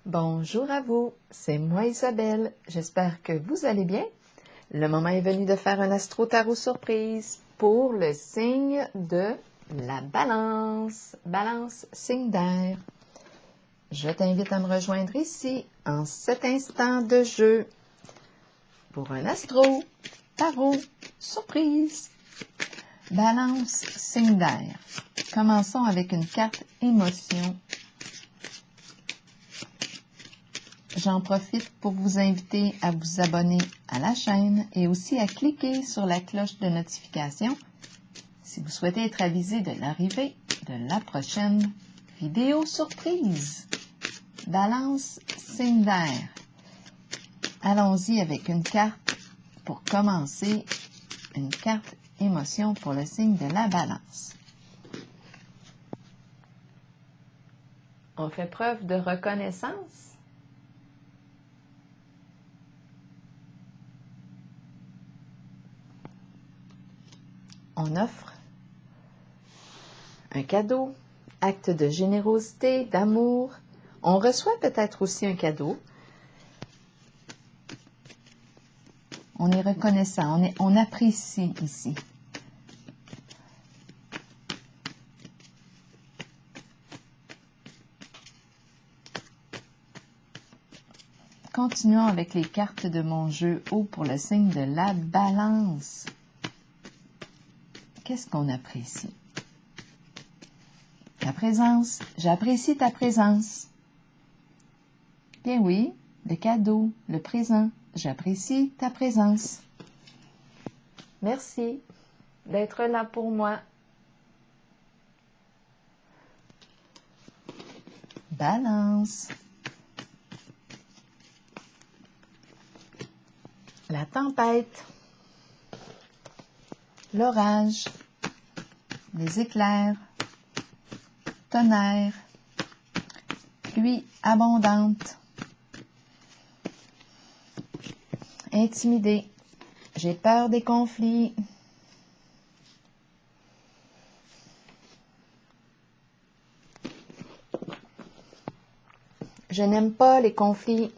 Bonjour à vous, c'est moi Isabelle. J'espère que vous allez bien. Le moment est venu de faire un astro-tarot surprise pour le signe de la balance. Balance, signe d'air. Je t'invite à me rejoindre ici en cet instant de jeu pour un astro-tarot surprise. Balance, signe d'air. Commençons avec une carte émotion. J'en profite pour vous inviter à vous abonner à la chaîne et aussi à cliquer sur la cloche de notification si vous souhaitez être avisé de l'arrivée de la prochaine vidéo surprise. Balance, signe d'air. Allons-y avec une carte pour commencer, une carte émotion pour le signe de la balance. On fait preuve de reconnaissance. On offre un cadeau, acte de générosité, d'amour. On reçoit peut-être aussi un cadeau. On est reconnaissant, on apprécie ici. Continuons avec les cartes de mon jeu haut pour le signe de la balance. Qu'est-ce qu'on apprécie? Ta présence. J'apprécie ta présence. Bien oui, le cadeau, le présent. J'apprécie ta présence. Merci d'être là pour moi. Balance. La tempête. L'orage. Les éclairs. Tonnerre. Pluie abondante. Intimidé. J'ai peur des conflits. Je n'aime pas les conflits.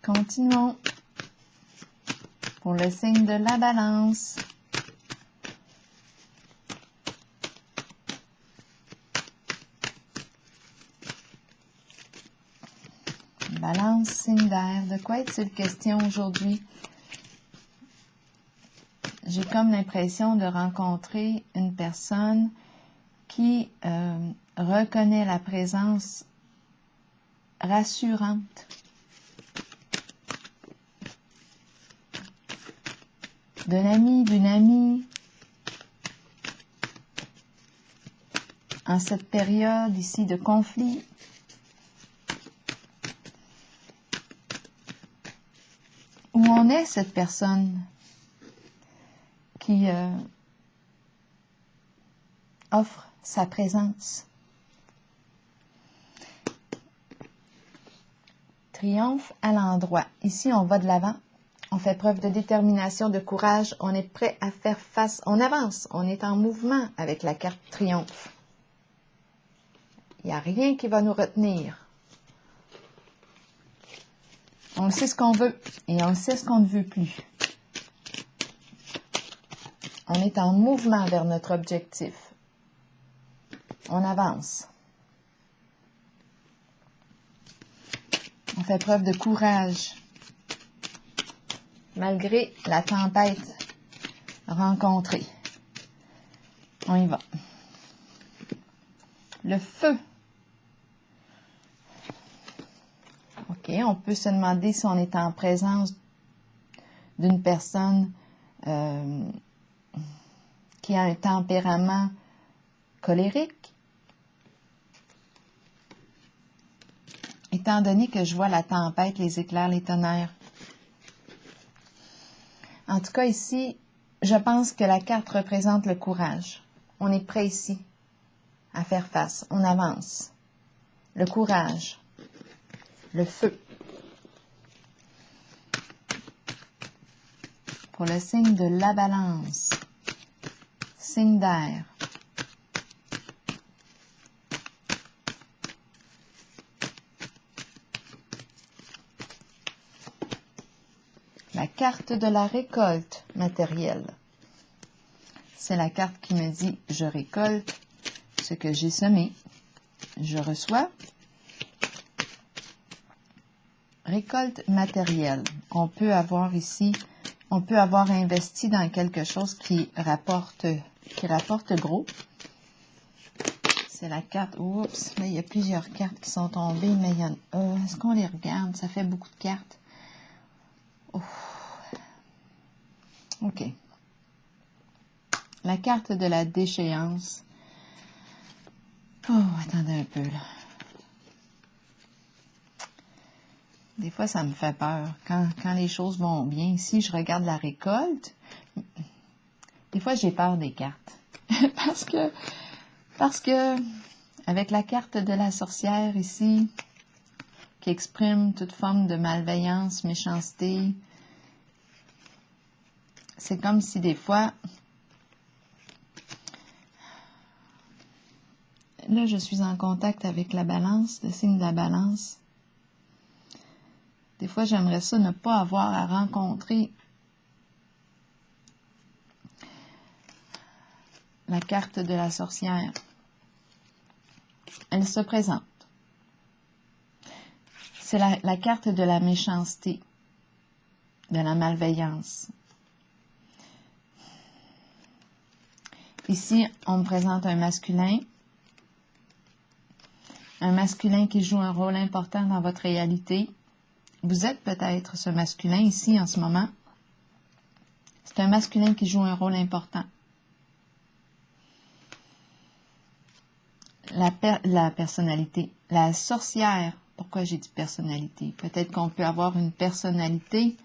Continuons pour le signe de la balance. Balance, signe d'air. De quoi est-il question aujourd'hui? J'ai comme l'impression de rencontrer une personne qui reconnaît la présence rassurante d'un ami, d'une amie en cette période ici de conflit. Où en est cette personne qui offre sa présence? Triomphe à l'endroit. Ici, on va de l'avant. On fait preuve de détermination, de courage. On est prêt à faire face. On avance. On est en mouvement avec la carte triomphe. Il n'y a rien qui va nous retenir. On sait ce qu'on veut et on sait ce qu'on ne veut plus. On est en mouvement vers notre objectif. On avance. On fait preuve de courage. Malgré la tempête rencontrée. On y va. Le feu. OK, on peut se demander si on est en présence d'une personne qui a un tempérament colérique. Étant donné que je vois la tempête, les éclairs, les tonnerres. En tout cas, ici, je pense que la carte représente le courage. On est prêt ici à faire face. On avance. Le courage. Le feu. Pour le signe de la balance. Signe d'air. carte de la récolte matérielle. C'est la carte qui me dit « Je récolte ce que j'ai semé. Je reçois. » Récolte matérielle. On peut avoir ici, on peut avoir investi dans quelque chose qui rapporte gros. C'est la carte. Oups, là, il y a plusieurs cartes qui sont tombées, mais il y en a. Est-ce qu'on les regarde? Ça fait beaucoup de cartes. Oh. OK. La carte de la déchéance. Oh, attendez un peu, là. Des fois, ça me fait peur. Quand les choses vont bien, ici, je regarde la récolte. Des fois, j'ai peur des cartes. parce que, avec la carte de la sorcière ici, qui exprime toute forme de malveillance, méchanceté, c'est comme si des fois, là, je suis en contact avec la balance, le signe de la balance. Des fois, j'aimerais ça ne pas avoir à rencontrer la carte de la sorcière. Elle se présente. C'est la carte de la méchanceté, de la malveillance. Ici, on me présente un masculin qui joue un rôle important dans votre réalité. Vous êtes peut-être ce masculin ici en ce moment. C'est un masculin qui joue un rôle important. La personnalité, la sorcière. Pourquoi j'ai dit personnalité? Peut-être qu'on peut avoir une personnalité,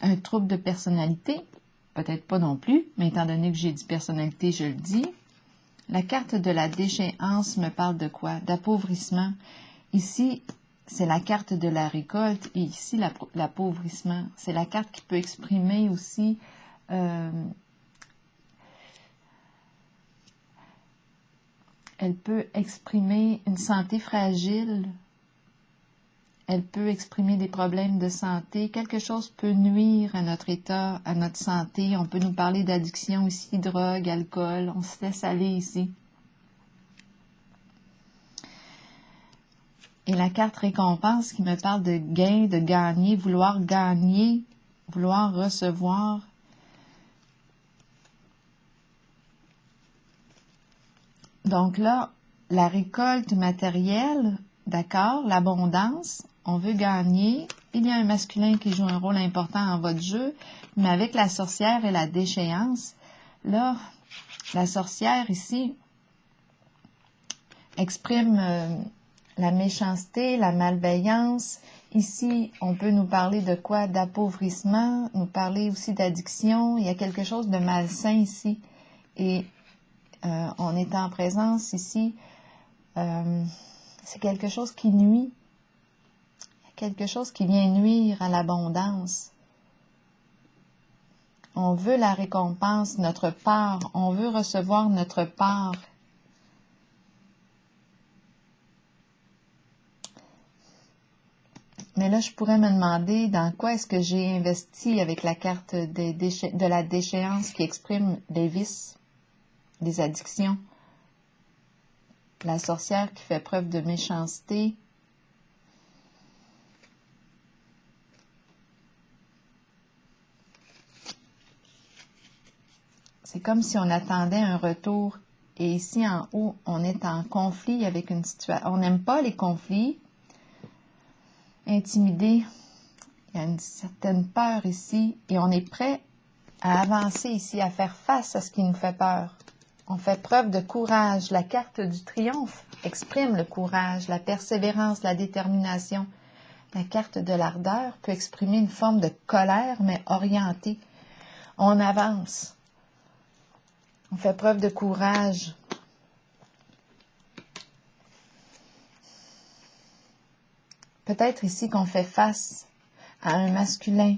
un trouble de personnalité. Peut-être pas non plus, mais étant donné que j'ai dit personnalité, je le dis. La carte de la déchéance me parle de quoi? D'appauvrissement. Ici, c'est la carte de la récolte et ici, l'appauvrissement. C'est la carte qui peut exprimer aussi elle peut exprimer une santé fragile. Elle peut exprimer des problèmes de santé. Quelque chose peut nuire à notre état, à notre santé. On peut nous parler d'addiction ici, drogue, alcool. On se laisse aller ici. Et la carte récompense qui me parle de gain, de gagner, vouloir recevoir. Donc là, la récolte matérielle, d'accord, l'abondance, on veut gagner. Il y a un masculin qui joue un rôle important dans votre jeu, mais avec la sorcière et la déchéance, là, la sorcière ici exprime la méchanceté, la malveillance. Ici, on peut nous parler de quoi? D'appauvrissement, nous parler aussi d'addiction. Il y a quelque chose de malsain ici. Et on est en présence ici. C'est quelque chose qui nuit. Quelque chose qui vient nuire à l'abondance. On veut la récompense, notre part. On veut recevoir notre part. Mais là, je pourrais me demander dans quoi est-ce que j'ai investi avec la carte de la déchéance qui exprime des vices, des addictions. La sorcière qui fait preuve de méchanceté. C'est comme si on attendait un retour. Et ici en haut, on est en conflit avec une situation. On n'aime pas les conflits. Intimidé. Il y a une certaine peur ici. Et on est prêt à avancer ici, à faire face à ce qui nous fait peur. On fait preuve de courage. La carte du triomphe exprime le courage, la persévérance, la détermination. La carte de l'ardeur peut exprimer une forme de colère, mais orientée. On avance. On fait preuve de courage. Peut-être ici qu'on fait face à un masculin.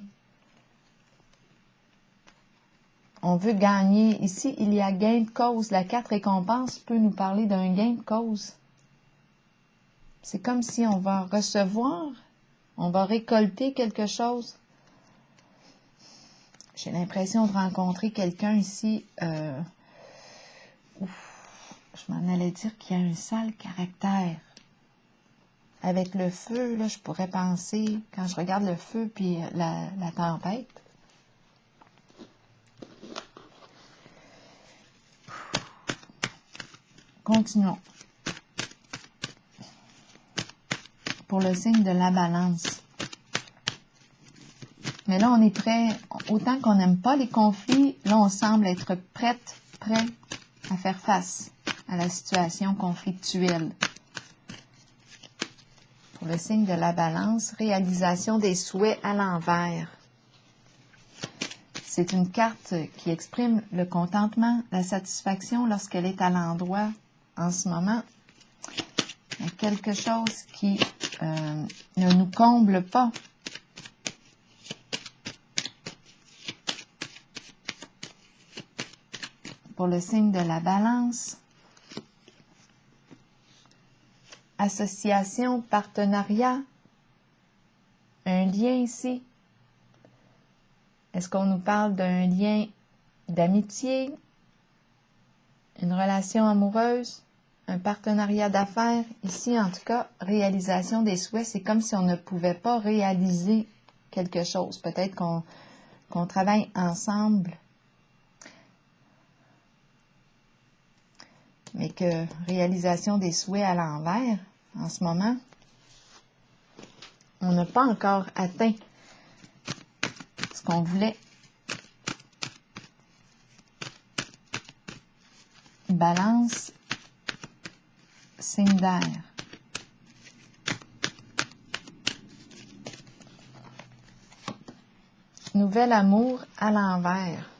On veut gagner. Ici, il y a gain de cause. La carte récompense peut nous parler d'un gain de cause. C'est comme si on va recevoir, on va récolter quelque chose. J'ai l'impression de rencontrer quelqu'un ici. Je m'en allais dire qu'il y a un sale caractère. Avec le feu, là, je pourrais penser, quand je regarde le feu puis la tempête, continuons. Pour le signe de la balance. Mais là, on est prêt, autant qu'on n'aime pas les conflits, là, on semble être prêt à faire face à la situation conflictuelle. Pour le signe de la balance, réalisation des souhaits à l'envers. C'est une carte qui exprime le contentement, la satisfaction lorsqu'elle est à l'endroit. En ce moment, il y a quelque chose qui ne nous comble pas. Pour le signe de la balance, association, partenariat, un lien ici. Est-ce qu'on nous parle d'un lien d'amitié, une relation amoureuse, un partenariat d'affaires? Ici, en tout cas, réalisation des souhaits, c'est comme si on ne pouvait pas réaliser quelque chose. Peut-être qu'on travaille ensemble, mais que réalisation des souhaits à l'envers, en ce moment, on n'a pas encore atteint ce qu'on voulait. Balance, signe d'air. Nouvel amour à l'envers.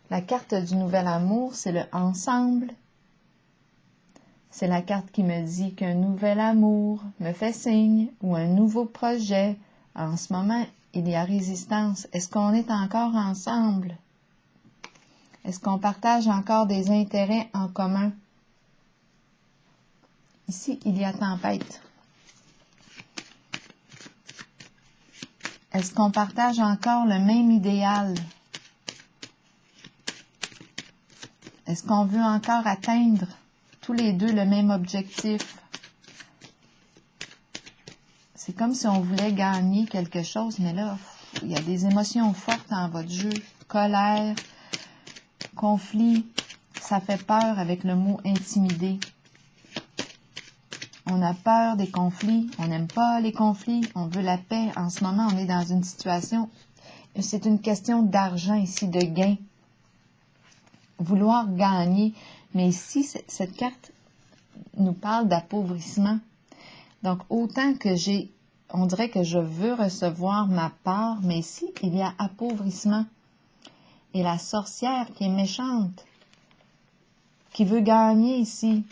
La carte du nouvel amour, c'est le ensemble. C'est la carte qui me dit qu'un nouvel amour me fait signe ou un nouveau projet. En ce moment, il y a résistance. Est-ce qu'on est encore ensemble? Est-ce qu'on partage encore des intérêts en commun? Ici, il y a tempête. Est-ce qu'on partage encore le même idéal? Est-ce qu'on veut encore atteindre tous les deux le même objectif? C'est comme si on voulait gagner quelque chose, mais là, il y a des émotions fortes dans votre jeu. Colère, conflit, ça fait peur avec le mot intimider. On a peur des conflits, on n'aime pas les conflits, on veut la paix. En ce moment, on est dans une situation, c'est une question d'argent ici, de gain. Vouloir gagner. Mais ici, cette carte nous parle d'appauvrissement. Donc, autant que on dirait que je veux recevoir ma part, mais ici, il y a appauvrissement. Et la sorcière qui est méchante, qui veut gagner ici,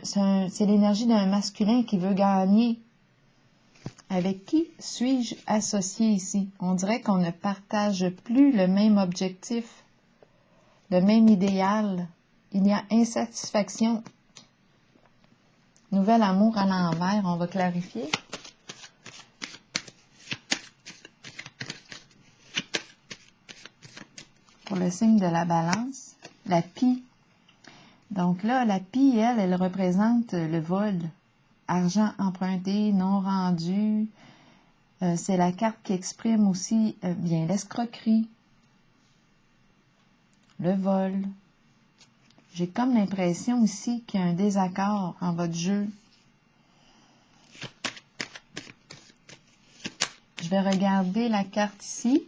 c'est l'énergie d'un masculin qui veut gagner. Avec qui suis-je associé ici? On dirait qu'on ne partage plus le même objectif, le même idéal. Il y a insatisfaction. Nouvel amour à l'envers, on va clarifier. Pour le signe de la balance, la pie. Donc là, la pie, elle représente le vol. Argent emprunté, non rendu. C'est la carte qui exprime aussi bien l'escroquerie, le vol. J'ai comme l'impression ici qu'il y a un désaccord en votre jeu. Je vais regarder la carte ici.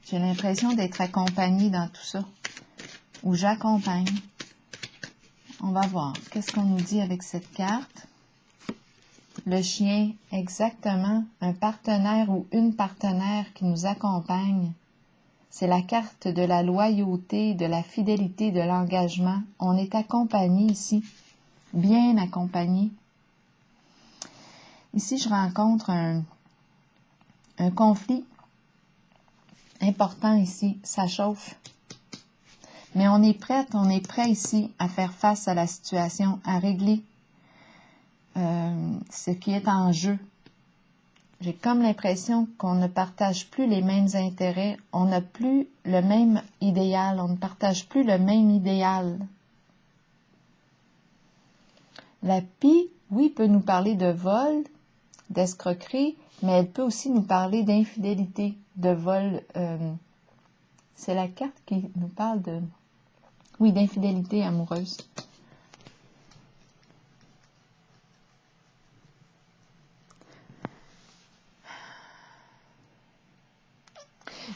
J'ai l'impression d'être accompagnée dans tout ça. Ou j'accompagne. On va voir. Qu'est-ce qu'on nous dit avec cette carte? Le chien, exactement. Un partenaire ou une partenaire qui nous accompagne. C'est la carte de la loyauté, de la fidélité, de l'engagement. On est accompagné ici. Bien accompagné. Ici, je rencontre un conflit important ici. Ça chauffe. Mais on est prêt ici à faire face à la situation, à régler. ce qui est en jeu. J'ai comme l'impression qu'on ne partage plus les mêmes intérêts, on n'a plus le même idéal, on ne partage plus le même idéal. La pie, oui, peut nous parler de vol, d'escroquerie, mais elle peut aussi nous parler d'infidélité, de vol. C'est la carte qui nous parle de, oui, d'infidélité amoureuse.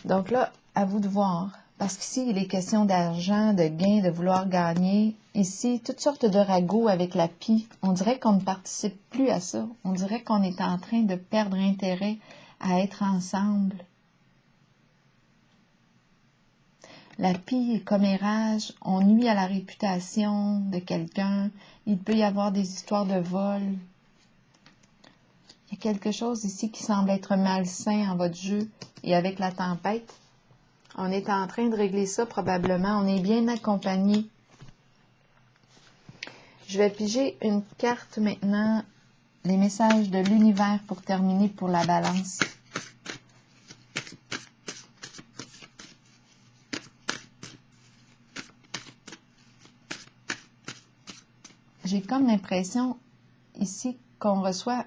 Donc là, à vous de voir. Parce qu'ici, il est question d'argent, de gain, de vouloir gagner. Ici, toutes sortes de ragots avec la pie. On dirait qu'on ne participe plus à ça. On dirait qu'on est en train de perdre intérêt à être ensemble. La pie, commérage, on nuit à la réputation de quelqu'un. Il peut y avoir des histoires de vol. Il y a quelque chose ici qui semble être malsain en votre jeu. Et avec la tempête, on est en train de régler ça probablement. On est bien accompagné. Je vais piger une carte maintenant, les messages de l'univers pour terminer pour la balance. J'ai comme l'impression ici qu'on reçoit,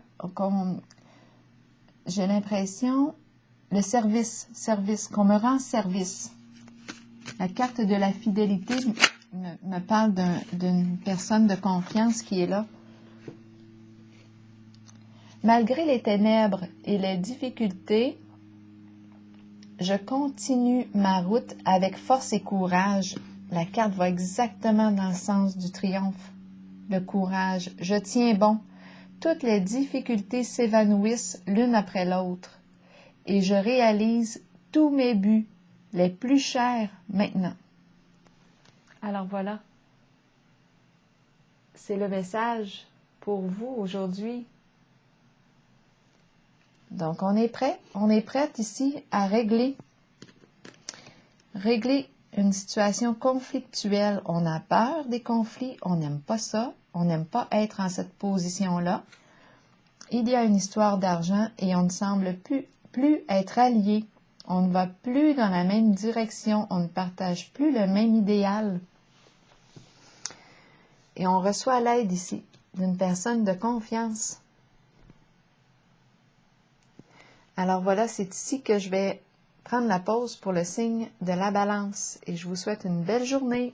j'ai l'impression, le service, qu'on me rend service. La carte de la fidélité me parle d'une personne de confiance qui est là. Malgré les ténèbres et les difficultés, je continue ma route avec force et courage. La carte va exactement dans le sens du triomphe. Le courage. Je tiens bon. Toutes les difficultés s'évanouissent l'une après l'autre. Et je réalise tous mes buts, les plus chers maintenant. Alors voilà. C'est le message pour vous aujourd'hui. Donc, on est prête ici à régler une situation conflictuelle. On a peur des conflits, on n'aime pas ça, on n'aime pas être en cette position-là. Il y a une histoire d'argent et on ne semble plus être alliés. On ne va plus dans la même direction, on ne partage plus le même idéal. Et on reçoit l'aide ici d'une personne de confiance. Alors voilà, c'est ici que je vais prendre la pause pour le signe de la balance et je vous souhaite une belle journée.